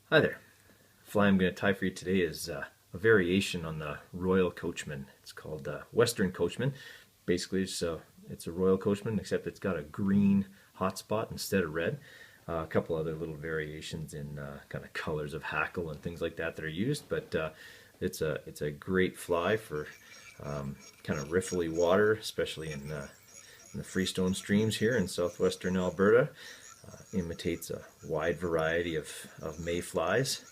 Hi there. The fly I'm going to tie for you today is a variation on the Royal Coachman. It's called Western Coachman. Basically, it's a Royal Coachman, except it's got a green hotspot instead of red. A couple other little variations in kind of colors of Hackle and things like that that are used, but it's a great fly for kind of riffly water, especially in the freestone streams here in southwestern Alberta. Imitates a wide variety of mayflies.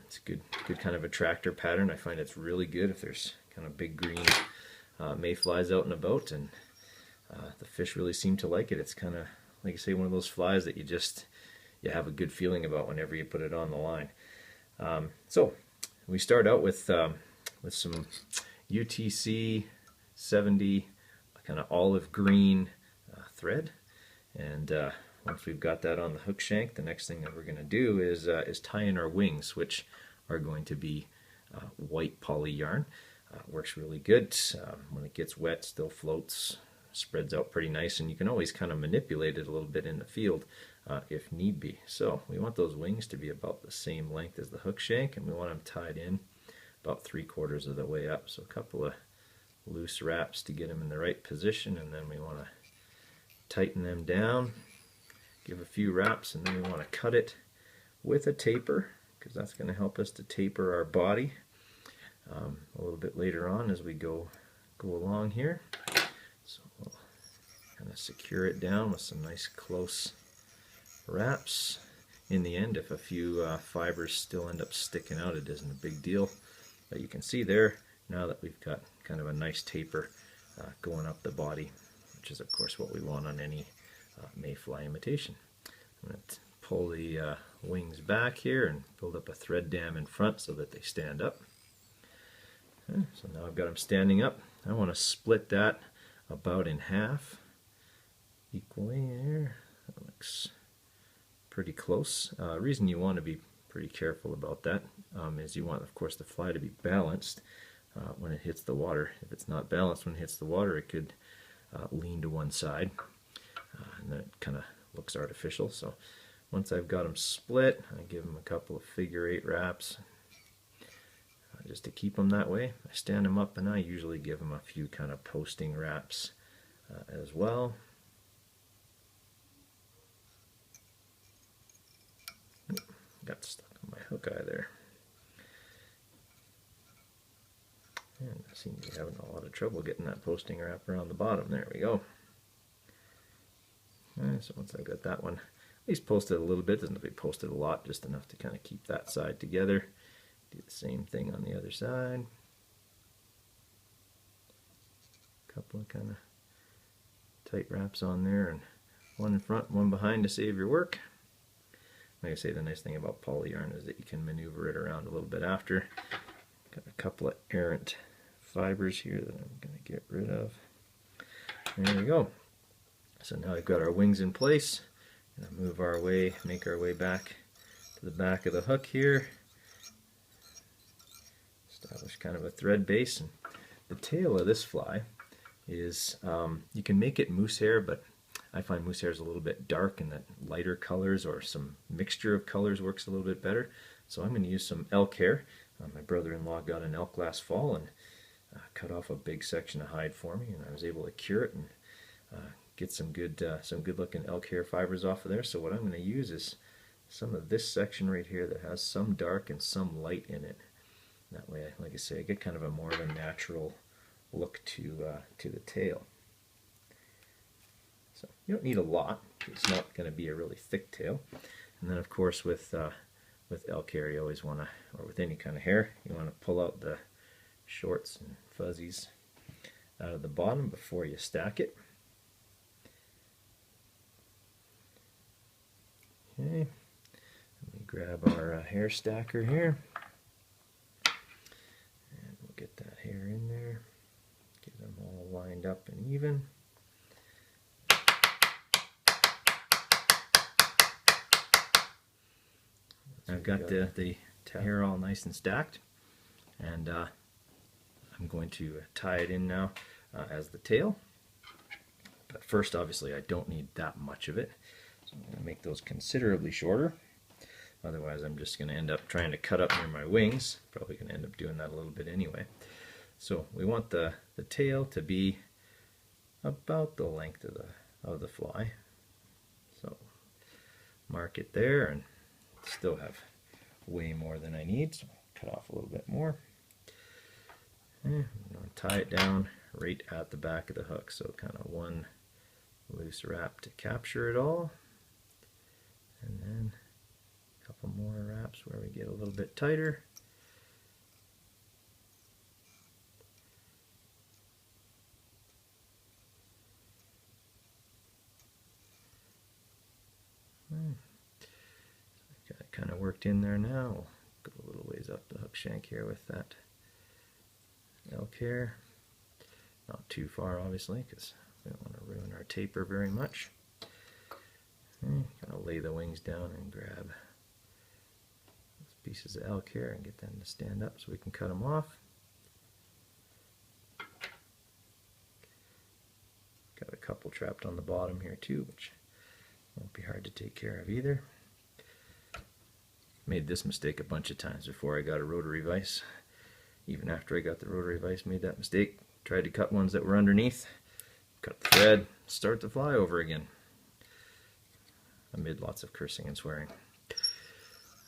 It's a good kind of attractor pattern. I find it's really good if there's kind of big green mayflies out and about, and the fish really seem to like it. It's kind of, like I say, one of those flies that you have a good feeling about whenever you put it on the line. So we start out with some UTC 70 kind of olive green thread, and once we've got that on the hook shank, the next thing that we're going to do is tie in our wings, which are going to be white poly yarn. Works really good. When it gets wet, still floats, spreads out pretty nice, and you can always kind of manipulate it a little bit in the field if need be. So we want those wings to be about the same length as the hook shank, and we want them tied in about 3/4 of the way up. So a couple of loose wraps to get them in the right position, and then we want to tighten them down. Give a few wraps, and then we want to cut it with a taper, because that's going to help us to taper our body a little bit later on as we go along here. So we'll kind of secure it down with some nice close wraps. In the end, if a few fibers still end up sticking out, it isn't a big deal. But you can see there now that we've got kind of a nice taper going up the body, which is of course what we want on any mayfly imitation. I'm going to pull the wings back here and build up a thread dam in front so that they stand up. Okay, so now I've got them standing up. I want to split that about in half equally there. That looks pretty close. Reason you want to be pretty careful about that is you want, of course, the fly to be balanced when it hits the water. If it's not balanced when it hits the water, it could lean to one side, and then it kind of looks artificial. So once I've got them split, I give them a couple of figure-8 wraps just to keep them that way. I stand them up, and I usually give them a few kind of posting wraps as well. Got stuck on my hook eye there. And I seem to be having a lot of trouble getting that posting wrap around the bottom. There we go. So once I've got that one at least posted a little bit, doesn't have to be posted a lot, just enough to kind of keep that side together. Do the same thing on the other side. A couple of kind of tight wraps on there, and one in front, one behind to save your work. Like I say, the nice thing about poly yarn is that you can maneuver it around a little bit after. Got a couple of errant fibers here that I'm going to get rid of. There we go. So now we've got our wings in place. Going to move our way, make our way back to the back of the hook here. Establish kind of a thread base. And the tail of this fly is, you can make it moose hair, but I find moose hair is a little bit dark, and that lighter colors or some mixture of colors works a little bit better. So I'm going to use some elk hair. My brother-in-law got an elk last fall and cut off a big section of hide for me, and I was able to cure it and get some good looking elk hair fibers off of there. So what I'm going to use is some of this section right here that has some dark and some light in it. That way, like I say, I get kind of a more of a natural look to the tail. So you don't need a lot. It's not going to be a really thick tail. And then of course with elk hair, you always want to, or with any kind of hair, you want to pull out the shorts and fuzzies out of the bottom before you stack it. Okay, let me grab our hair stacker here, and we'll get that hair in there, get them all lined up and even. I've got the hair all nice and stacked, and I'm going to tie it in now as the tail. But first, obviously, I don't need that much of it, so I'm going to make those considerably shorter. Otherwise I'm just going to end up trying to cut up near my wings. Probably going to end up doing that a little bit anyway. So we want the tail to be about the length of the fly. So mark it there, and still have way more than I need, so cut off a little bit more. And I'm going to tie it down right at the back of the hook, so kind of one loose wrap to capture it all, and then a couple more wraps where we get a little bit tighter. Got it kind of worked in there now. We'll go a little ways up the hook shank here with that elk hair. Not too far, obviously, because we don't want to ruin our taper very much. Kind of lay the wings down and grab those pieces of elk hair and get them to stand up so we can cut them off. Got a couple trapped on the bottom here too, which won't be hard to take care of either. Made this mistake a bunch of times before I got a rotary vise. Even after I got the rotary vise, made that mistake. Tried to cut ones that were underneath, cut the thread, start the fly over again. Amid lots of cursing and swearing.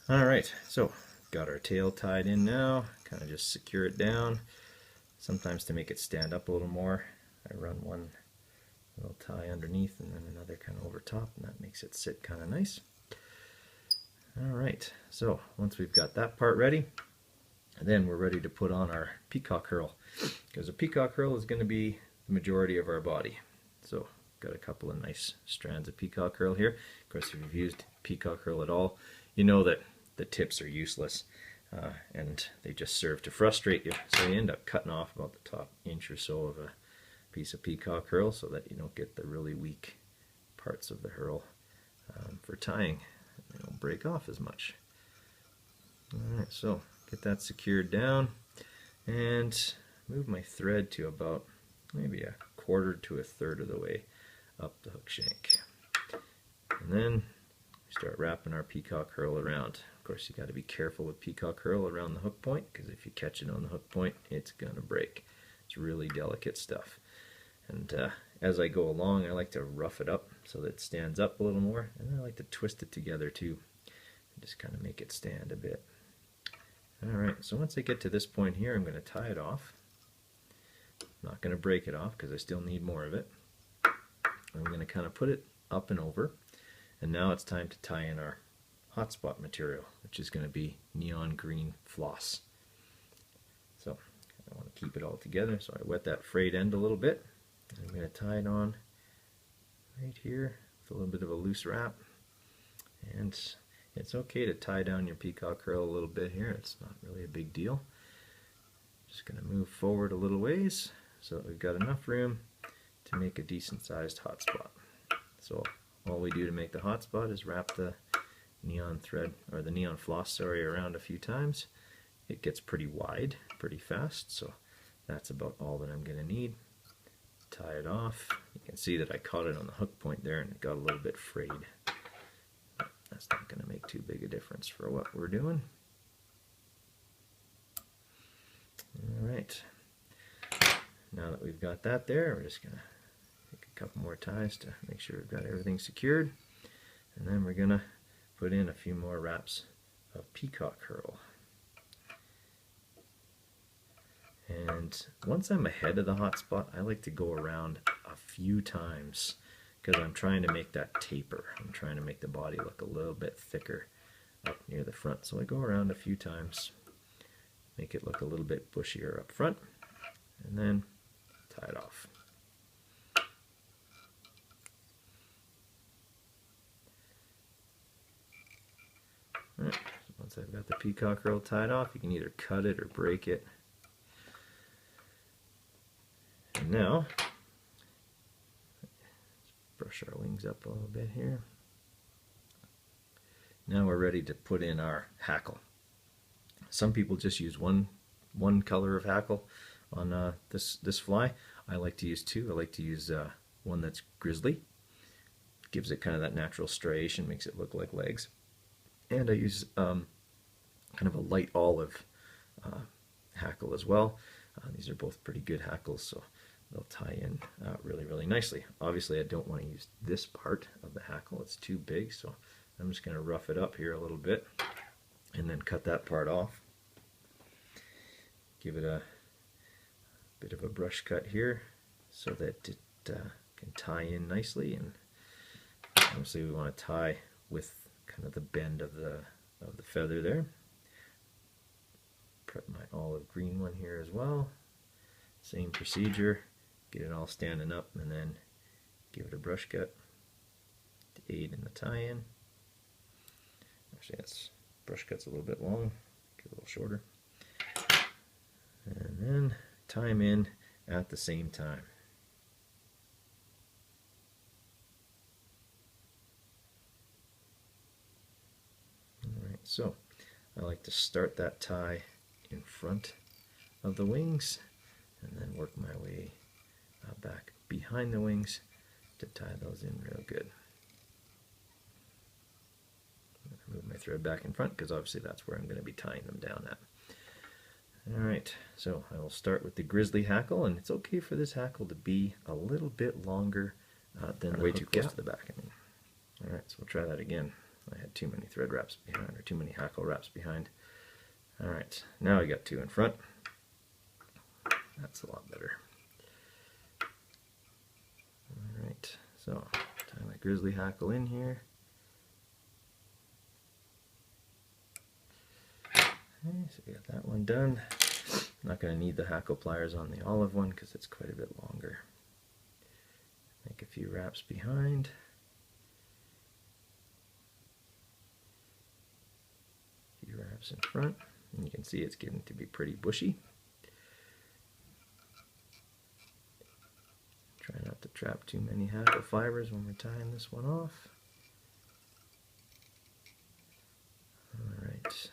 Alright, so got our tail tied in now. Kind of just secure it down. Sometimes to make it stand up a little more, I run one little tie underneath and then another kind of over top, and that makes it sit kind of nice. Alright, so once we've got that part ready, then we're ready to put on our peacock herl, because a peacock herl is going to be the majority of our body. So got a couple of nice strands of peacock herl here. Of course, if you've used peacock herl at all, you know that the tips are useless and they just serve to frustrate you. So you end up cutting off about the top inch or so of a piece of peacock herl so that you don't get the really weak parts of the herl for tying. They don't break off as much. Alright, so get that secured down and move my thread to about maybe a quarter to a third of the way up the hook shank. And then we start wrapping our peacock herl around. Of course, you got to be careful with peacock herl around the hook point, because if you catch it on the hook point, it's going to break. It's really delicate stuff. And as I go along, I like to rough it up so that it stands up a little more, and then I like to twist it together too, and just kind of make it stand a bit. Alright, so once I get to this point here, I'm going to tie it off. I'm not going to break it off because I still need more of it. I'm going to kind of put it up and over, and now it's time to tie in our hotspot material, which is going to be neon green floss. So I want to keep it all together, so I wet that frayed end a little bit. I'm going to tie it on right here with a little bit of a loose wrap, and it's okay to tie down your peacock herl a little bit here. It's not really a big deal. Just going to move forward a little ways so that we've got enough room to make a decent sized hotspot. So all we do to make the hotspot is wrap the neon thread, or the neon floss, sorry, around a few times. It gets pretty wide pretty fast, so that's about all that I'm going to need. Tie it off. You can see that I caught it on the hook point there and it got a little bit frayed. That's not going to make too big a difference for what we're doing. Alright, now that we've got that there, we're just going to take a couple more ties to make sure we've got everything secured, and then we're going to put in a few more wraps of peacock herl. And once I'm ahead of the hotspot, I like to go around a few times because I'm trying to make that taper. I'm trying to make the body look a little bit thicker up near the front. So I go around a few times, make it look a little bit bushier up front, and then tie it off. Alright, so once I've got the peacock herl tied off, you can either cut it or break it. And now, let's brush our wings up a little bit here. Now we're ready to put in our hackle. Some people just use one color of hackle on this fly. I like to use two. I like to use one that's grizzly. Gives it kind of that natural striation, makes it look like legs. and I use kind of a light olive hackle as well. These are both pretty good hackles, so they'll tie in really, really nicely. Obviously, I don't want to use this part of the hackle. It's too big, so I'm just going to rough it up here a little bit and then cut that part off. Give it a bit of a brush cut here so that it can tie in nicely, and obviously we want to tie with kind of the bend of the feather there. Prep my olive green one here as well. Same procedure. Get it all standing up and then give it a brush cut to aid in the tie-in. Actually, that's brush cut's a little bit long. Get a little shorter. And then tie them in at the same time. Alright, so I like to start that tie in front of the wings and then work my way back behind the wings to tie those in real good. Move my thread back in front because obviously that's where I'm going to be tying them down at. Alright, so I will start with the grizzly hackle, and it's okay for this hackle to be a little bit longer than the way too close to the back. Alright, so we'll try that again. I had too many thread wraps behind, or too many hackle wraps behind. Alright, now I got two in front. That's a lot better. Alright, so tie my grizzly hackle in here. Okay, so we got that one done. I'm not going to need the hackle pliers on the olive one because it's quite a bit longer. Make a few wraps behind. A few wraps in front. And you can see it's getting to be pretty bushy. Try not to trap too many hackle fibers when we're tying this one off. Alright.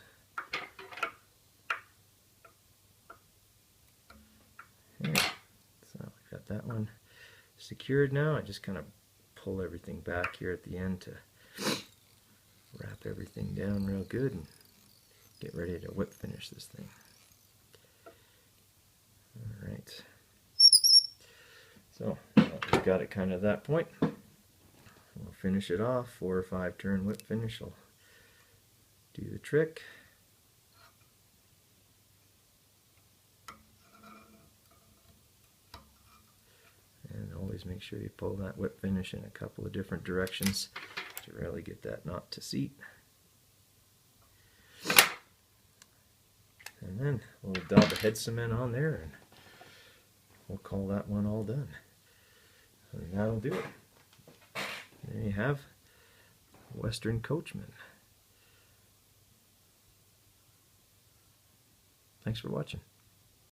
So I've got that one secured now. I just kind of pull everything back here at the end to wrap everything down real good and get ready to whip finish this thing. Alright. So we've got it kind of that point. We'll finish it off. 4 or 5 turn whip finish will do the trick. And always make sure you pull that whip finish in a couple of different directions to really get that knot to seat. And then we'll dab the head cement on there and we'll call that one all done. And that'll do it. There you have Western Coachman. Thanks for watching.